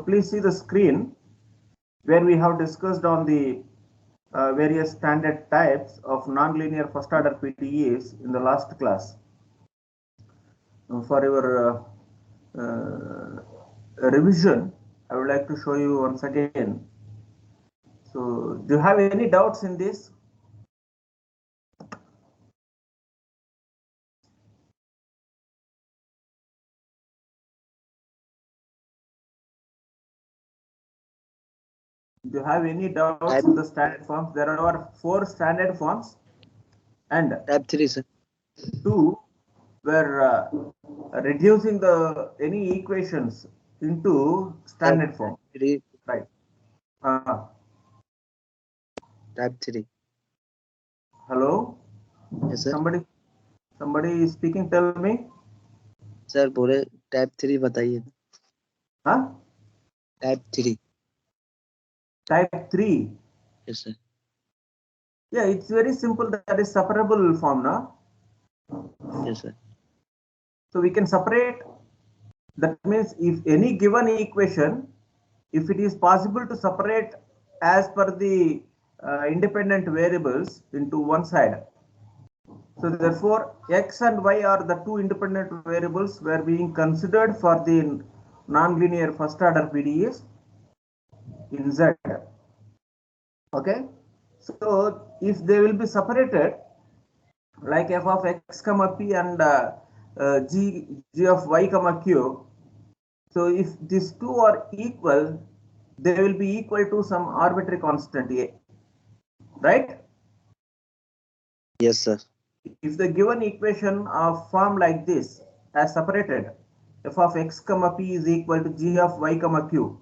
please see the screen where we have discussed on the various standard types of nonlinear first order PDEs in the last class. For your revision, I would like to show you once again. So, do you have any doubts in this? Do you have any doubts in the standard forms? There are 4 standard forms and type 3, sir. 2 were reducing the any equations into standard form. 3. Right. Type 3. Hello. Yes, sir. Somebody is speaking. Tell me. Sir पूरे type 3 बताइए. हाँ? Type 3. Type 3. Yes, sir. Yeah, it's very simple. That is separable form, no? Yes, sir. So we can separate. That means if any given equation, if it is possible to separate as per the independent variables into one side. So therefore, x and y are the 2 independent variables were being considered for the nonlinear first order PDEs in Z. Okay. So if they will be separated like f of x comma p and g of y comma q. So if these 2 are equal, they will be equal to some arbitrary constant a, right? Yes, sir. If the given equation of form like this as separated, f of x comma p is equal to g of y comma q,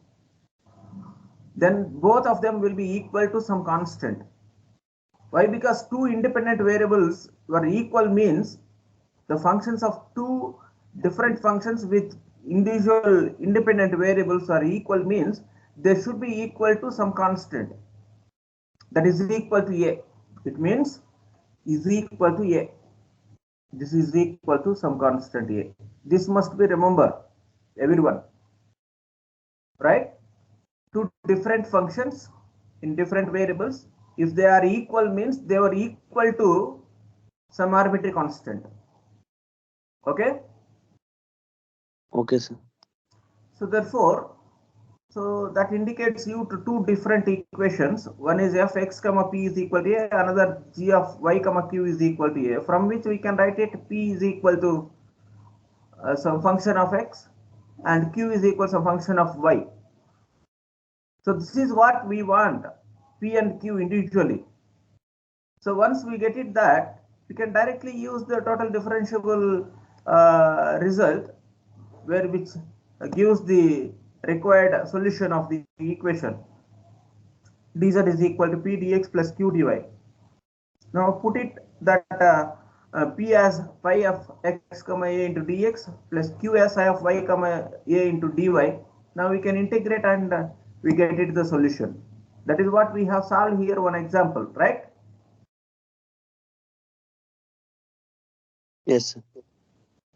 then both of them will be equal to some constant. Why? Because 2 independent variables were equal means the functions of 2 different functions with individual independent variables are equal means they should be equal to some constant that is equal to a. It means is equal to a. This is equal to some constant a. This must be remembered, everyone, right? 2 different functions in different variables, if they are equal means they were equal to some arbitrary constant. Okay. Okay, sir. So therefore, so that indicates you to 2 different equations. One is f x comma p is equal to a, another g of y comma q is equal to a, from which we can write it p is equal to some function of x and q is equal to some function of y. So this is what we want, p and q individually. So once we get it that, we can directly use the total differentiable result, which gives the required solution of the equation. dz is equal to p dx plus q dy. Now put it that p as phi of x comma a into dx plus q as phi of y comma a into dy. Now we can integrate and we get it the solution. That is what we have solved here, one example, right? Yes, sir.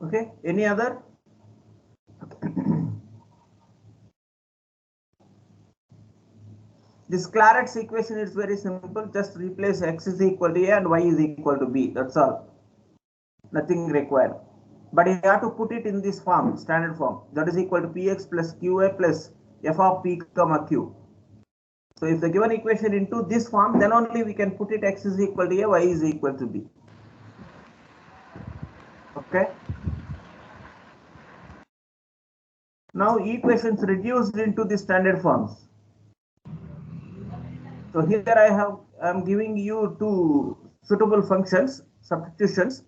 Okay, any other? This Claret's equation is very simple. Just replace x is equal to a and y is equal to b. That's all. Nothing required. But you have to put it in this form, standard form. That is equal to px plus qa plus f of p comma q. So if the given equation into this form, then only we can put it x is equal to a, y is equal to b. Okay. Now equations reduced into the standard forms. So here I am giving you 2 suitable functions, substitutions,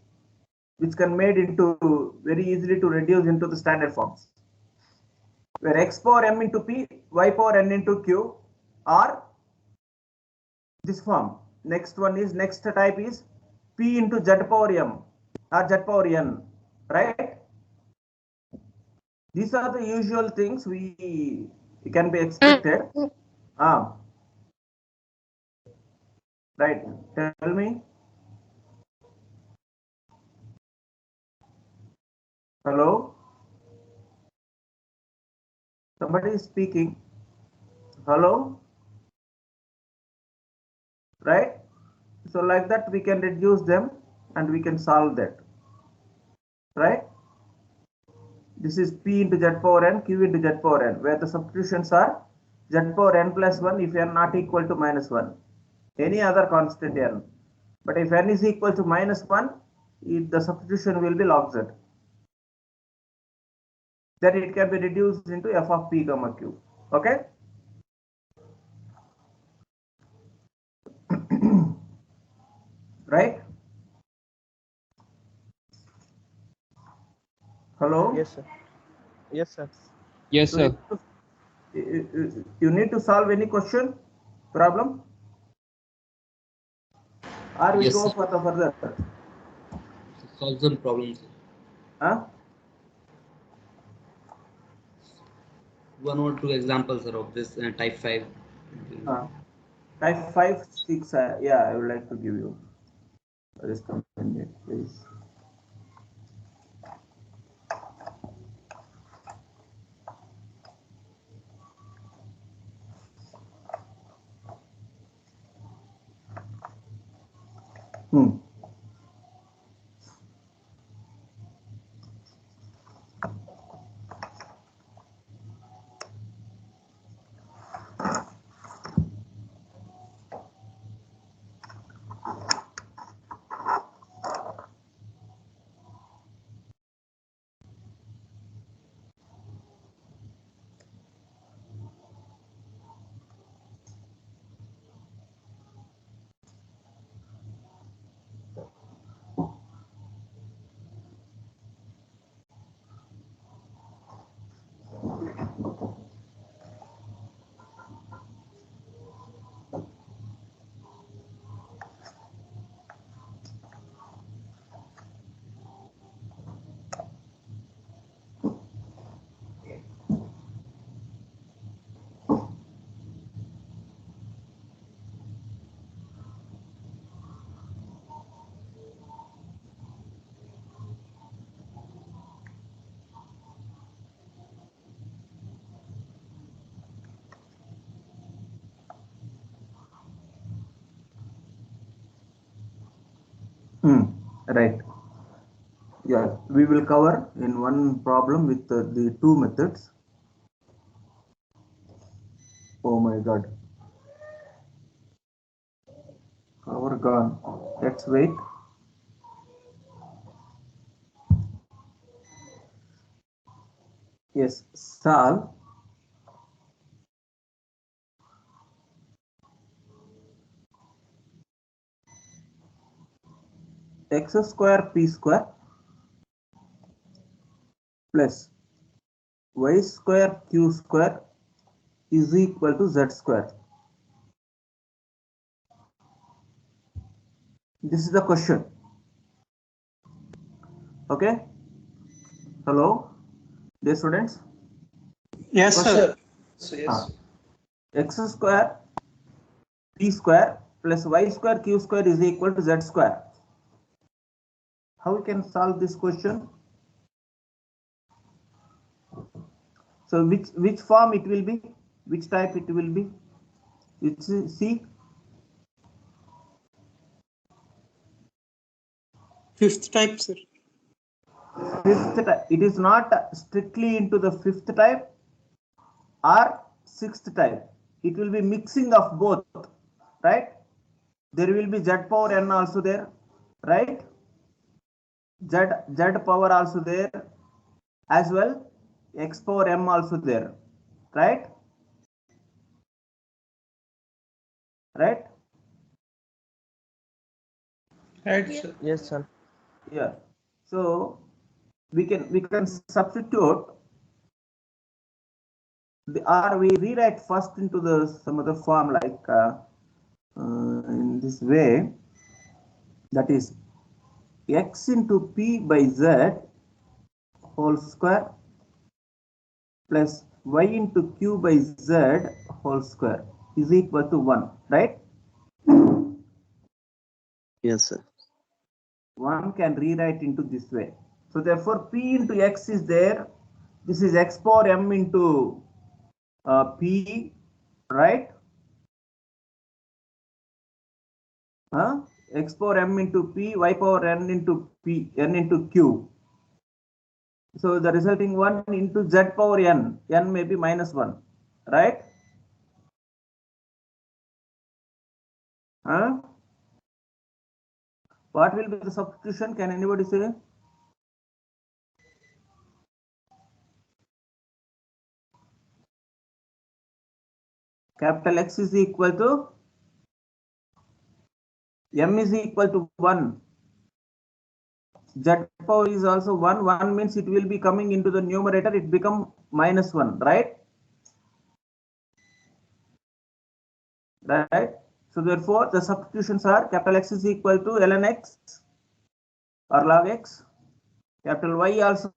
which can made into very easily to reduce into the standard forms, where x power m into p, y power n into q are this form. Next one is, next type is p into z power m or z power n, right? These are the usual things we can be expected. Right, tell me. Hello? somebody is speaking. Hello? Right? So like that we can reduce them and we can solve that. Right? This is P into Z power n, Q into Z power n, where the substitutions are Z power n plus 1 if n not equal to minus 1. Any other constant n. But if n is equal to minus 1, the substitution will be log z. Then it can be reduced into f of p comma q. Okay? Right? Hello? Yes, sir. Yes, sir. Yes, So sir. you need to solve any question, problem, or we Yes, go sir. for the further. Solve some problems. Huh? One or two examples sir, of this type 5. Type 5, 6, yeah, I would like to give you. Just a minute, please. Right. Yeah, we will cover in one problem with the two methods. Oh my God. Power gone. Let's wait. Yes, solve x square p square plus y square q square is equal to z square. This is the question. Okay. Hello, dear students. Yes, Question. sir. Yes. X square p square plus y square q square is equal to z square. How we can solve this question? So which form it will be? Which type it will be? It's C. Fifth type, sir. Fifth type. It is not strictly into the fifth type or sixth type. It will be mixing of both, right? There will be z power n also there, right? Z power also there, as well x power m also there, right? Right? Right, sir. Yes, sir. Yeah. So we can substitute or we rewrite first into the some other form like in this way, that is x into p by z whole square plus y into q by z whole square is equal to 1, right? Yes, sir. One can rewrite into this way. So therefore p into x is there. This is x power m into P, right? X power m into P, y power n into P, n into Q. So the resulting one into Z power n, n may be -1, right? What will be the substitution? Can anybody say? Capital X is equal to m is equal to 1. Z power is also 1. 1 means it will be coming into the numerator. It become -1, right? Right. So therefore, the substitutions are capital X is equal to ln x or log x. Capital Y also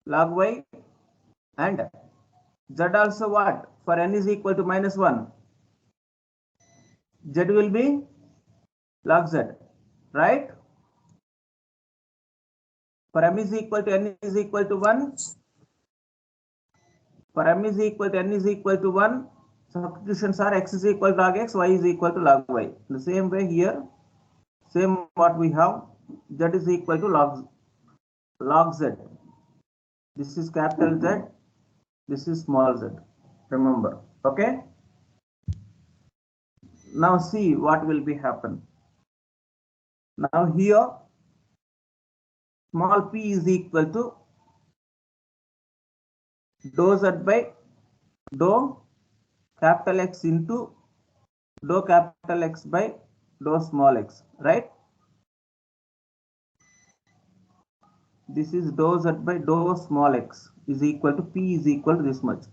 log y, and Z also what? For n is equal to -1. Z will be log z, right? For m is equal to n is equal to 1. For m is equal to n is equal to 1. Substitutions are x is equal to log x, y is equal to log y. The same way here, same what we have, z is equal to log z. This is capital Z, this is small z. Remember, okay? Now see what will be happen. Now here, small p is equal to dou z by dou capital X into dou capital X by dou small x, right? This is dou z by dou small x is equal to p is equal to this much.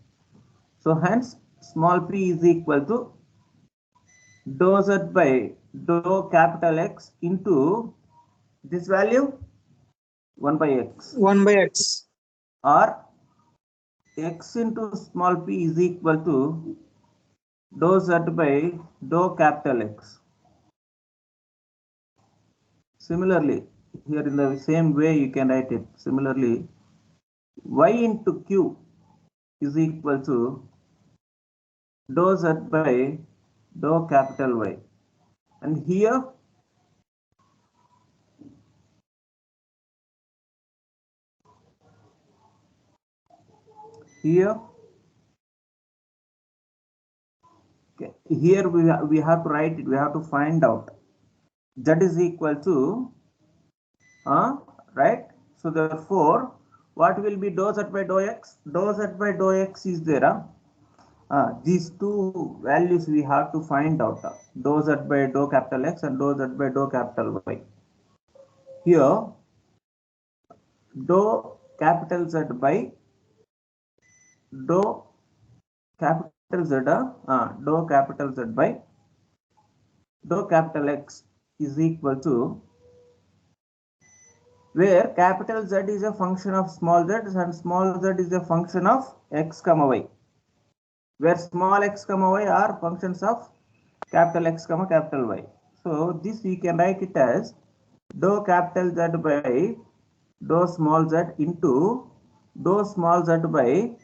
So hence small p is equal to dou z by dou capital X into this value 1 by x. 1 by x. Or x into small p is equal to dou z by dou capital X. Similarly, here in the same way you can write it. Similarly, y into q is equal to dou z by dou capital Y. And here we have to write it, we have to find out z is equal to right. So therefore what will be dou z by dou x? Dou z by dou x is there. These two values we have to find out, dou z by dou capital X and dou z by dou capital Y. Here dou capital Z by dou capital Z, dou capital Z by dou capital X is equal to, where capital Z is a function of small z and small z is a function of x comma y, where small x comma y are functions of capital X comma capital Y. So this we can write it as dou capital Z by dou small z into dou small z by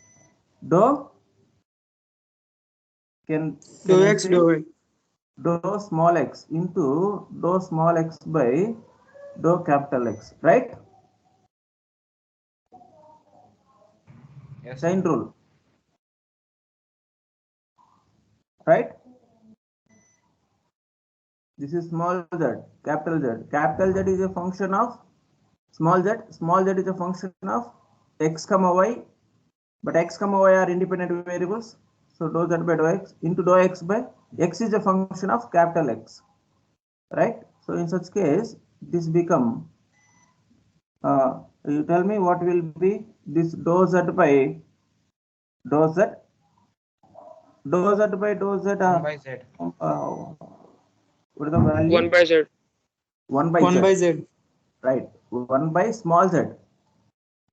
dou Dou x, dou y. dou small x into dou small x by dou capital X, right? Yes. Chain rule, right? This is small z, capital Z. Capital Z is a function of small z. Small z is a function of x comma y, but x comma y are independent variables. So dou z by dou x into dou x by x is a function of capital X, right? So in such case, this become, you tell me what will be this dou z by dou z, dou z by dou z. 1 by z. What is the value? 1 by z. 1 by 1 z. by z. Right. 1 by small z.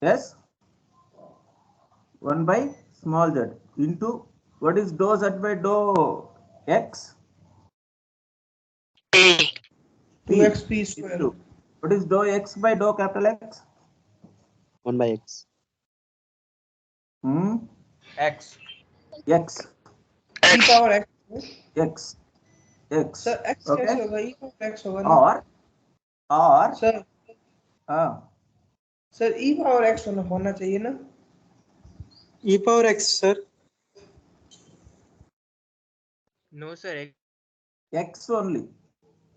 Yes. 1 by small z into what is dou z by dou x? P. P 2xp square. into what is dou x by dou capital X? 1 by x. X. E power x. X. X. Sir, x Okay. कैसे होगा? E power x होगा ना? और Sir, हाँ sir e power x होना चाहिए ना? E power x, sir. No, sir. X only.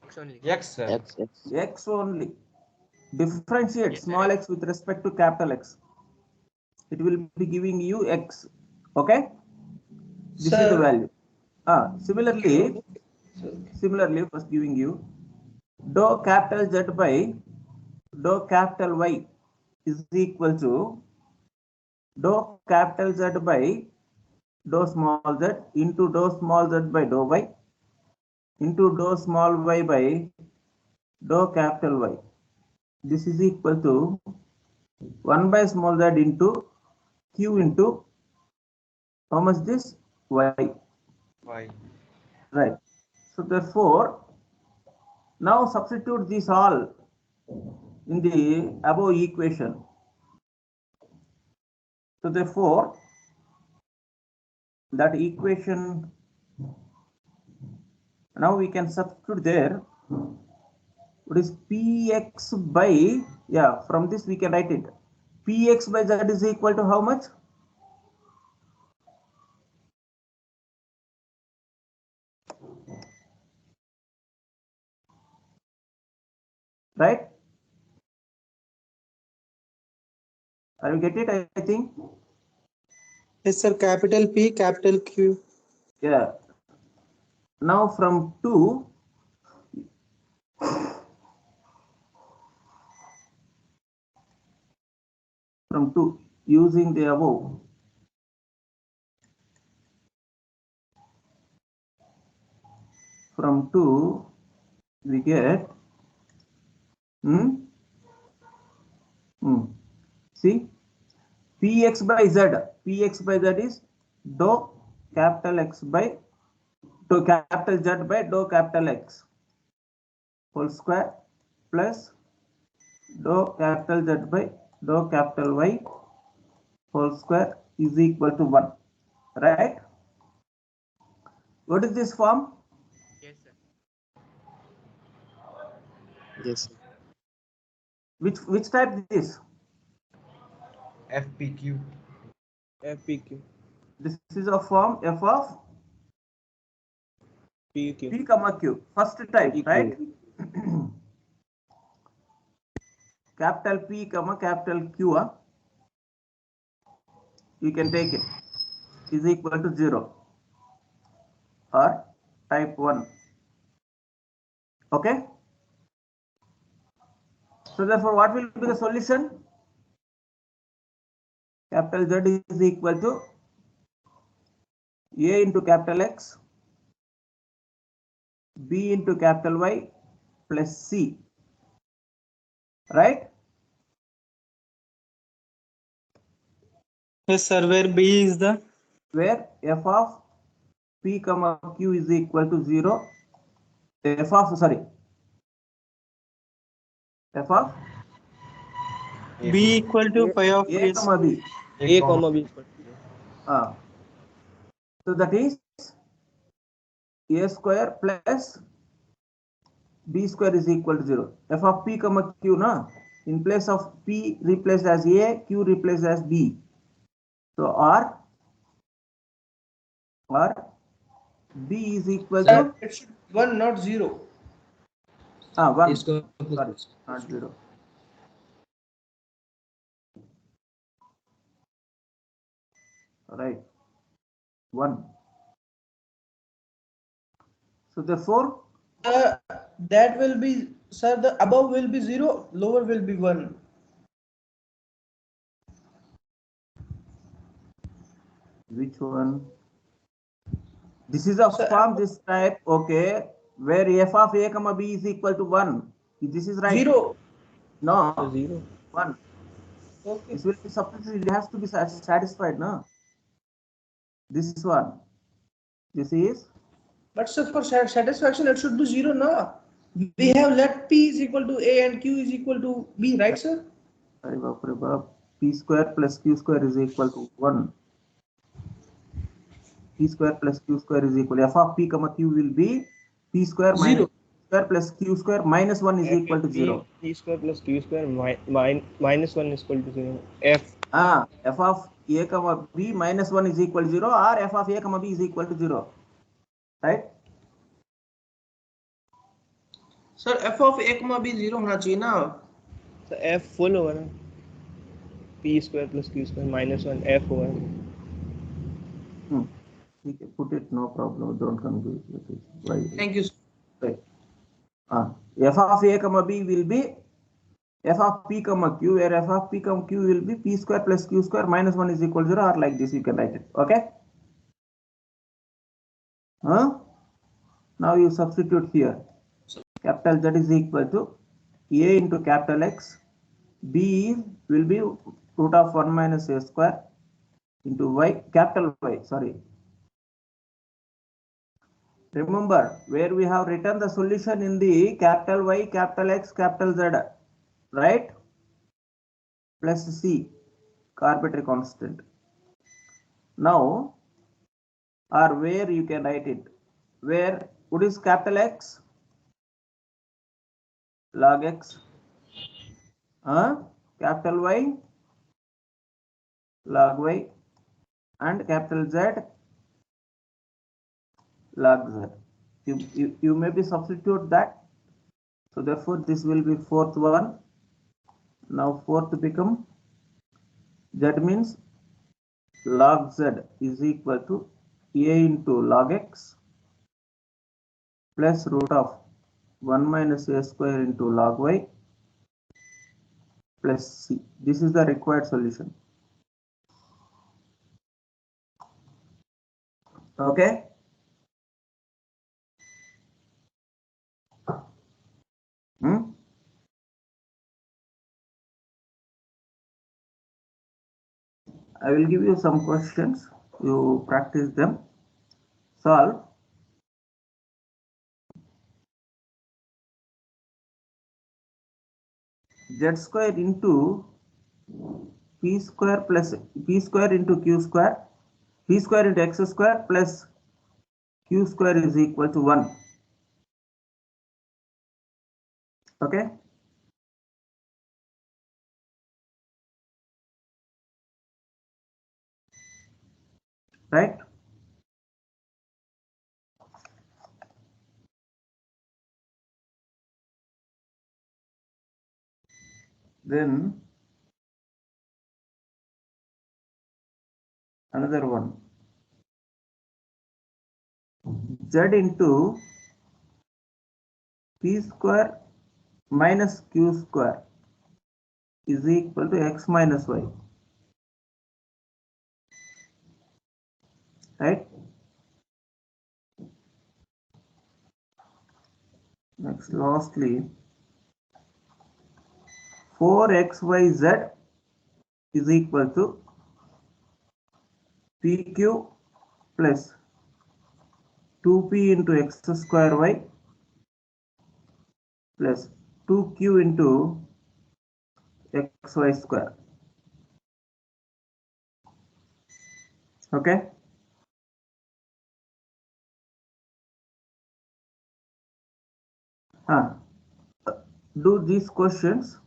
X only. X, sir. X. X only. Differentiate Yes, sir. small x with respect to capital X. It will be giving you X. Okay. This is the Sir. value. Similarly, first giving you dou capital Z by dou capital Y is equal to dou capital Z by dou small z into dou small z by dou y into dou small y by dou capital Y. This is equal to 1 by small z into q into how much this y. Right. So therefore, now substitute this all in the above equation. So therefore, that equation, now we can substitute there. What is px by, yeah, from this we can write it. Px by z is equal to how much? Right? Are you get it? I think. Yes, sir. Capital P, capital Q. Yeah. Now from 2, using the above, from 2 we get see px by z is dou capital X by dou capital Z by dou capital X whole square plus dou capital Z by dou capital Y whole square is equal to 1. Right? What is this form? Yes, sir. Yes, sir. Which type is this? FPQ. FPQ. This is a form f of PQ. p comma q. First type, right? Capital P comma capital Q. You can take it is equal to 0 or type 1. Okay. So therefore, what will be the solution? Capital Z is equal to A into capital X, B into capital Y plus C. Right? Yes, sir. Where B is the? Where f of P comma Q is equal to 0. F of B equal to phi of A A. comma B. A, comma B. So that is A square plus B square is equal to 0. F of P comma Q, na? In place of P replaced as A, Q replaced as B. So R B is equal to It should 1, not 0. 1. Is Sorry, not 0. Right. 1. So therefore, That will be, sir, the above will be 0, lower will be 1. which one? This is a Sir, form, this type, okay, where f of A comma B is equal to 1. This is right. 0. No. 0. 1. Okay. This will be substituted. It has to be satisfied, no? This one. This is. But sir, for satisfaction, it should be 0 now. We have let P is equal to A and Q is equal to B, right, sir? P square plus Q square is equal to 1. p square plus q square is equal f of p comma q will be p square minus Zero. square plus q square minus 1 is equal to 0. P square plus q square minus 1 is equal to 0. F. F of a comma b minus 1 is equal to 0 or f of a comma b is equal to 0. Right? Sir, f of a comma b 0 होना चाहिए ना. So F full होगा ना. P square plus q square minus 1 F होगा. ठीक है, put it, no problem, don't confuse with it. Why? Thank you. Right. F of a comma b will be f of p comma q, where f of p comma q will be p square plus q square minus 1 is equal to 0, or like this you can write it. Okay? Now you substitute here. Capital Z is equal to a into capital X. B will be root of 1 minus a square into y, capital Y, sorry. Remember, where we have written the solution in the capital Y, capital X, capital Z, right? Plus C, arbitrary constant. Now, or where you can write it, where what is capital X? Log X. Capital Y, log Y, and capital Z, log Z. You maybe substitute that. So therefore, this will be fourth one. Now fourth become Z means log Z is equal to a into log X plus root of 1 minus a square into log Y plus C. This is the required solution. Okay? I will give you some questions. You practice them. Solve. Z square into p square plus p square into q square, p square into x square plus q square is equal to 1. Okay? Right? Then another one. Z into p square minus q square is equal to x minus y. Right? Next, lastly, 4xyz is equal to pq plus 2p into x square y plus 2q into xy square. Okay? Do these questions.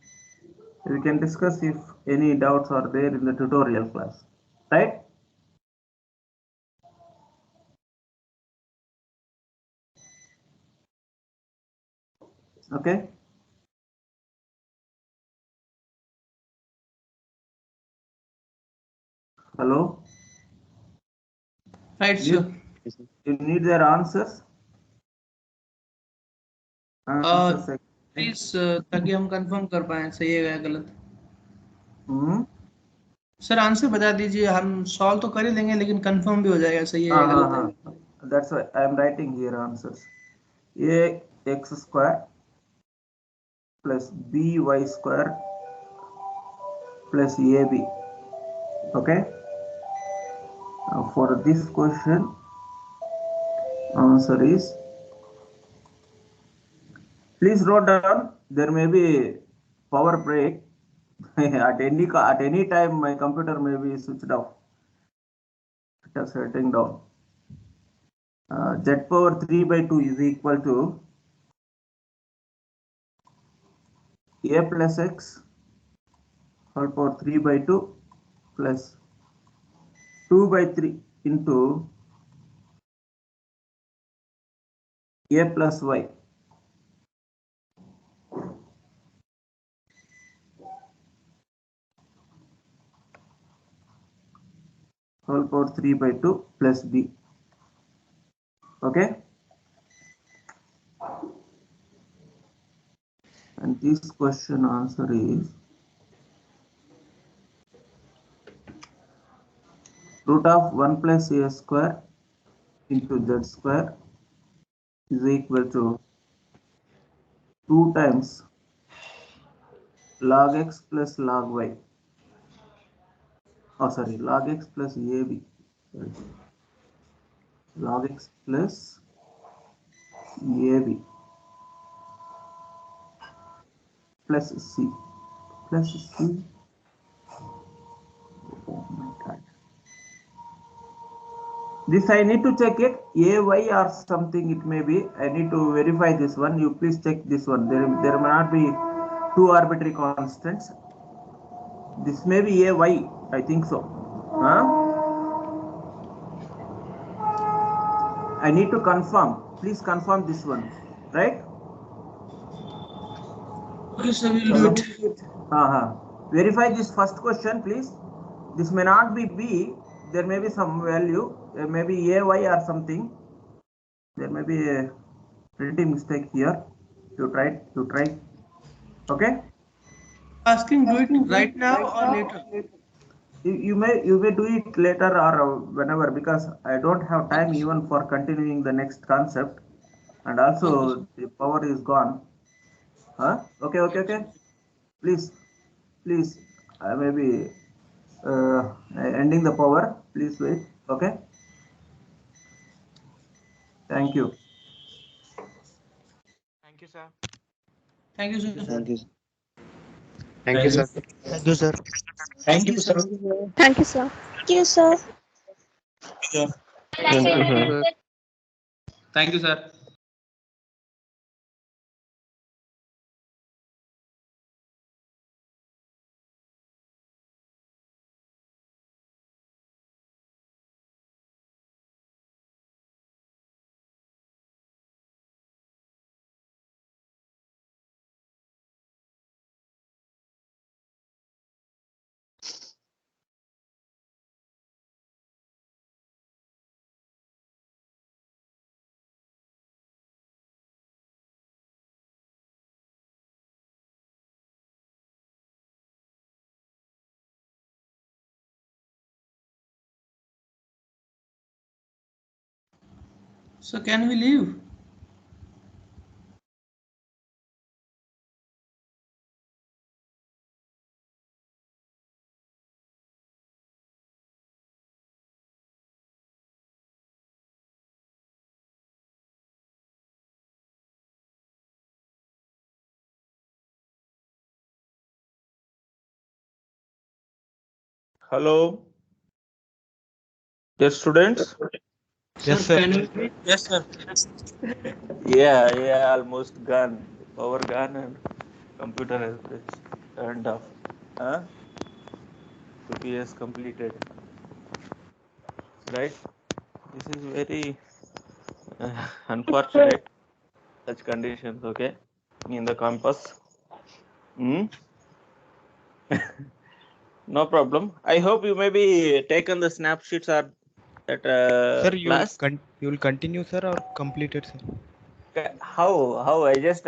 We can discuss if any doubts are there in the tutorial class. Right? Okay? Hello? Right, sir. You need their answers? Answers. Please, ताकि हम confirm कर पाए सही है या गलत. Sir answer बता दीजिए, हम सॉल्व तो कर ही लेंगे लेकिन कंफर्म भी हो जाएगा सही है या गलत है. That's why I am writing here answers. A x square plus by square plus ab. Okay? For this question, answer is, please note down, there may be power break at any time my computer may be switched off. It is shutting down. Z power 3 by 2 is equal to a plus x whole power 3 by 2 plus 2 by 3 into a plus y. Whole power 3 by 2 plus b. Okay. And this question answer is root of 1 plus a square into z square is equal to 2 times log x plus log y. Oh, sorry, log x plus ab. Sorry. Log x plus ab plus c plus c. Oh my god. This I need to check it. Ay or something it may be. I need to verify this one. You please check this one. There may not be two arbitrary constants. This may be ay. I think so. Huh? I need to confirm. Please confirm this one. Right? Okay, sir, we'll do it. Verify this first question, please. This may not be b. There may be some value. There may be ay or something. There may be a printing mistake here. You try. Okay. Asking, do it right now or later? You may do it later or whenever, because I don't have time even for continuing the next concept, and also the power is gone. Huh? Okay. Please. I may be ending the power. Please wait. Okay. Thank you. Thank you, sir. Thank you, sir. Thank you. Thank you, sir. Thank you, sir. Thank you, sir. Thank you, sir. Thank you, sir. Thank you, sir. Thank you, sir. So can we leave? Hello. Dear students. Yes, sir. Can we? Yes, sir. Yeah, almost gone. Power gone and computer has been turned off. Huh? 2PS completed. Right? This is very unfortunate. Such conditions, okay? In the campus. No problem. I hope you may be taken the snapshots at Sir, class. you will continue, sir, or complete it, sir? How I just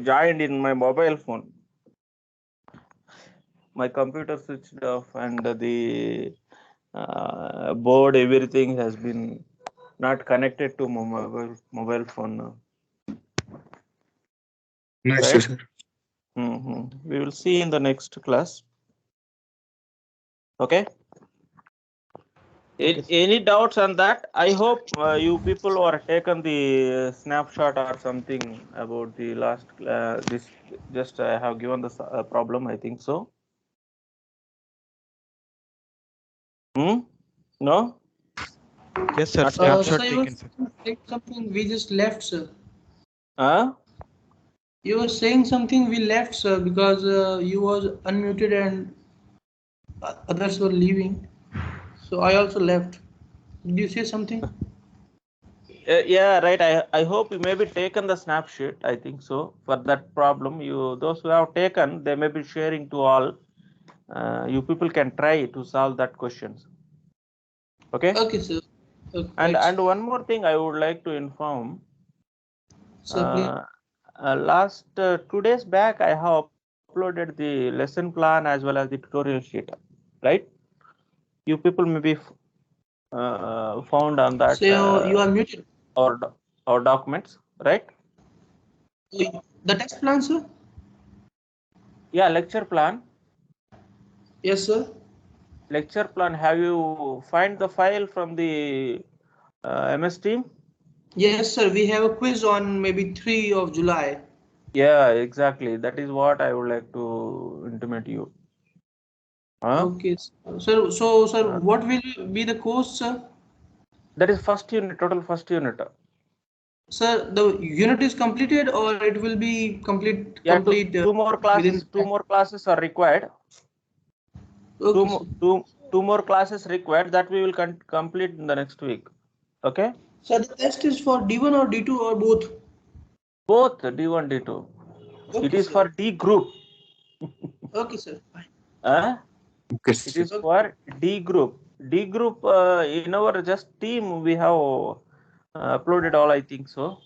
joined in my mobile phone. My computer switched off and the board, everything has been not connected to my mobile phone now. Nice, Right? sir. We will see in the next class. Okay. Any doubts on that? I hope you people who are taken the snapshot or something about the last this. Just I have given the problem. I think so. No. Yes, sir. Not Snapshot Sir, you taken, were sir. saying something we just left, sir. Huh? You were saying something we left, sir, because you was unmuted and others were leaving. So I also left. Did you say something? Yeah, right. I hope you may be taken the snapshot. I think so. For that problem, those who have taken, they may be sharing to all. You people can try to solve that questions. Okay. Okay, sir. Okay, And right, and one more thing I would like to inform. sir, please. Last 2 days back, I have uploaded the lesson plan as well as the tutorial sheet. Right. You people may be found on that So you are muted. our documents, right? The test plan, sir? Yeah, lecture plan. Yes, sir. Lecture plan. Have you find the file from the MS Team? Yes, sir. We have a quiz on maybe 3 of July. Yeah, exactly. That is what I would like to intimate you. Huh? Okay, sir. So, sir, what will be the course, sir? That is first unit, total first unit. Sir, the unit is completed or it will be complete? Yeah, complete two more classes. within. Two more classes are required. Okay, sir. Two more classes required that we will complete in the next week. Okay. So the test is for D1 or D2 or both? Both D1, D2. Okay, It is sir. for D group. Okay, sir. Fine. Okay, It sir. is for D group. D group in our just team we have uploaded all. I think so.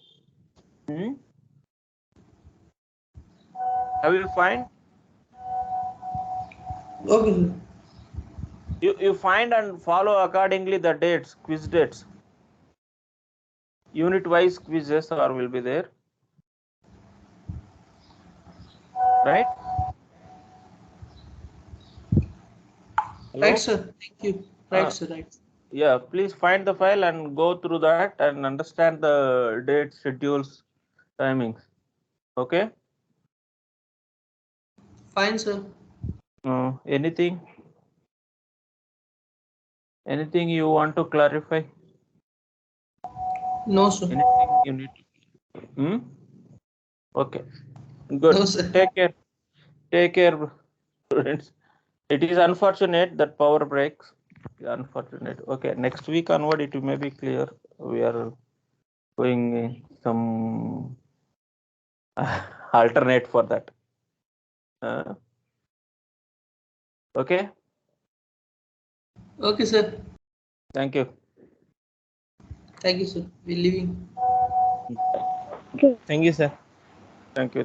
Have you find? Okay, sir. You find and follow accordingly the dates, quiz dates. Unit wise quizzes are will be there. Right? Hello? Right, sir. Thank you. Right, sir. Right. Yeah, please find the file and go through that and understand the dates, schedules, timings. Okay? Fine, sir. Anything? Anything you want to clarify? No, sir. Anything you need? Okay. Good. No, sir. Take care. Take care, students. It is unfortunate that power breaks. Unfortunate. Okay. Next week onward, it may be clear. We are going some alternate for that. Okay. Okay, sir. Thank you. Thank you, sir. We're leaving. Thank you, sir. Thank you. Thank you.